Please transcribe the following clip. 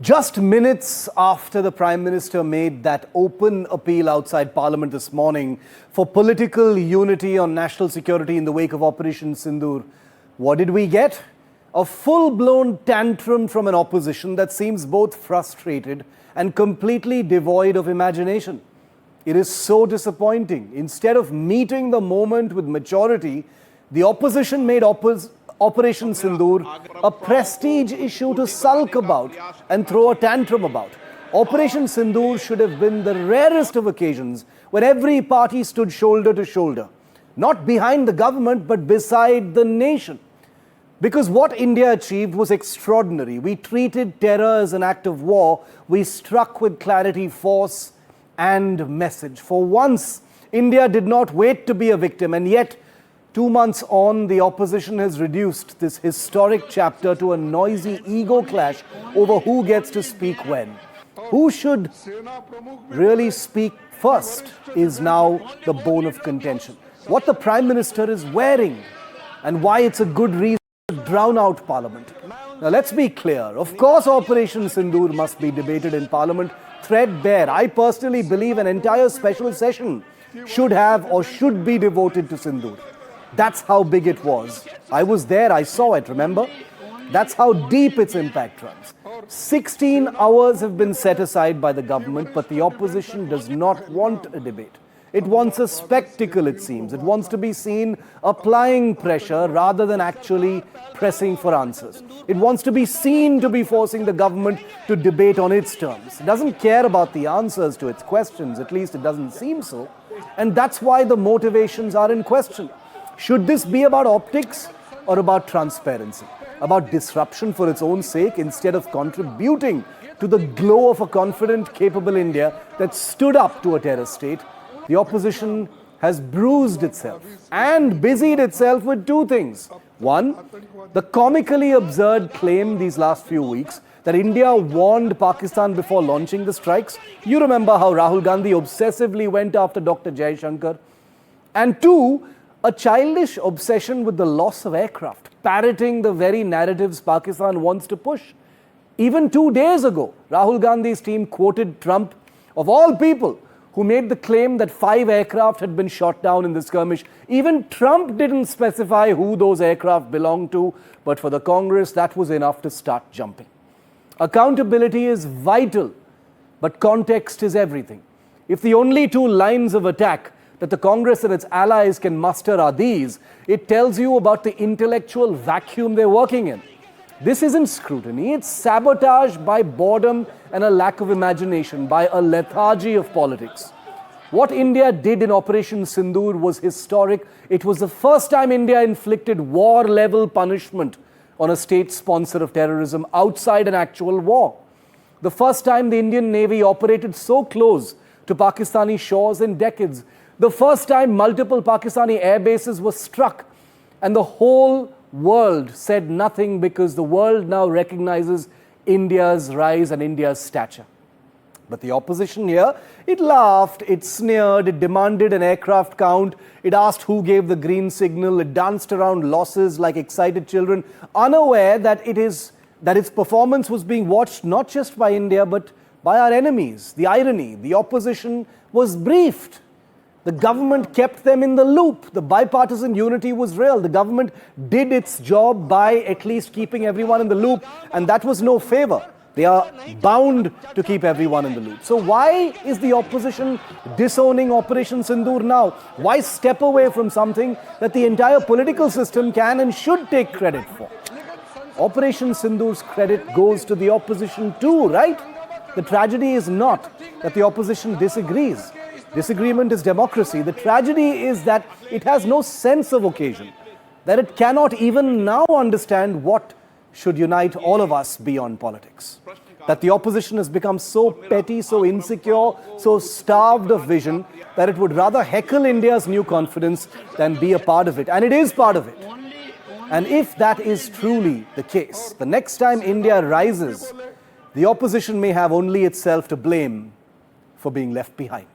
Just minutes after the Prime Minister made that open appeal outside Parliament this morning for political unity on national security in the wake of Operation Sindoor, what did we get? A full-blown tantrum from an opposition that seems both frustrated and completely devoid of imagination. It is so disappointing. Instead of meeting the moment with maturity, the opposition made Operation Sindoor a prestige issue to sulk about and throw a tantrum about. Operation Sindoor should have been the rarest of occasions when every party stood shoulder to shoulder, not behind the government but beside the nation. Because what India achieved was extraordinary. We treated terror as an act of war. We struck with clarity, force and message. For once, India did not wait to be a victim, and yet 2 months on, the opposition has reduced this historic chapter to a noisy ego clash over who gets to speak when. Who should really speak first is now the bone of contention. What the Prime Minister is wearing and why it's a good reason to drown out Parliament. Now let's be clear. Of course, Operation Sindoor must be debated in Parliament threadbare. I personally believe an entire special session should have or should be devoted to Sindoor. That's how big it was. I was there, I saw it, remember? That's how deep its impact runs. 16 hours have been set aside by the government, but the opposition does not want a debate. It wants a spectacle, it seems. It wants to be seen applying pressure rather than actually pressing for answers. It wants to be seen to be forcing the government to debate on its terms. It doesn't care about the answers to its questions, at least it doesn't seem so. And that's why the motivations are in question. Should this be about optics or about transparency? About disruption for its own sake instead of contributing to the glow of a confident, capable India that stood up to a terror state? The opposition has bruised itself and busied itself with two things. One, the comically absurd claim these last few weeks that India warned Pakistan before launching the strikes. You remember how Rahul Gandhi obsessively went after Dr. Jai Shankar. And two, a childish obsession with the loss of aircraft, parroting the very narratives Pakistan wants to push. Even 2 days ago, Rahul Gandhi's team quoted Trump, of all people, who made the claim that 5 aircraft had been shot down in the skirmish. Even Trump didn't specify who those aircraft belonged to, but for the Congress, that was enough to start jumping. Accountability is vital, but context is everything. If the only 2 lines of attack that the Congress and its allies can muster are these, it tells you about the intellectual vacuum they're working in. This isn't scrutiny, it's sabotage by boredom and a lack of imagination, by a lethargy of politics. What India did in Operation Sindoor was historic. It was the first time India inflicted war-level punishment on a state sponsor of terrorism outside an actual war. The first time the Indian Navy operated so close to Pakistani shores in decades. The first time multiple Pakistani air bases were struck, and the whole world said nothing because the world now recognizes India's rise and India's stature. But the opposition here, it laughed, it sneered, it demanded an aircraft count, it asked who gave the green signal, it danced around losses like excited children, unaware that its performance was being watched not just by India but by our enemies. The irony, the opposition was briefed. The government kept them in the loop. The bipartisan unity was real. The government did its job by at least keeping everyone in the loop, and that was no favor. They are bound to keep everyone in the loop. So why is the opposition disowning Operation Sindoor now? Why step away from something that the entire political system can and should take credit for? Operation Sindoor's credit goes to the opposition too, right? The tragedy is not that the opposition disagrees. Disagreement is democracy. The tragedy is that it has no sense of occasion, that it cannot even now understand what should unite all of us beyond politics. That the opposition has become so petty, so insecure, so starved of vision that it would rather heckle India's new confidence than be a part of it. And it is part of it. And if that is truly the case, the next time India rises, the opposition may have only itself to blame for being left behind.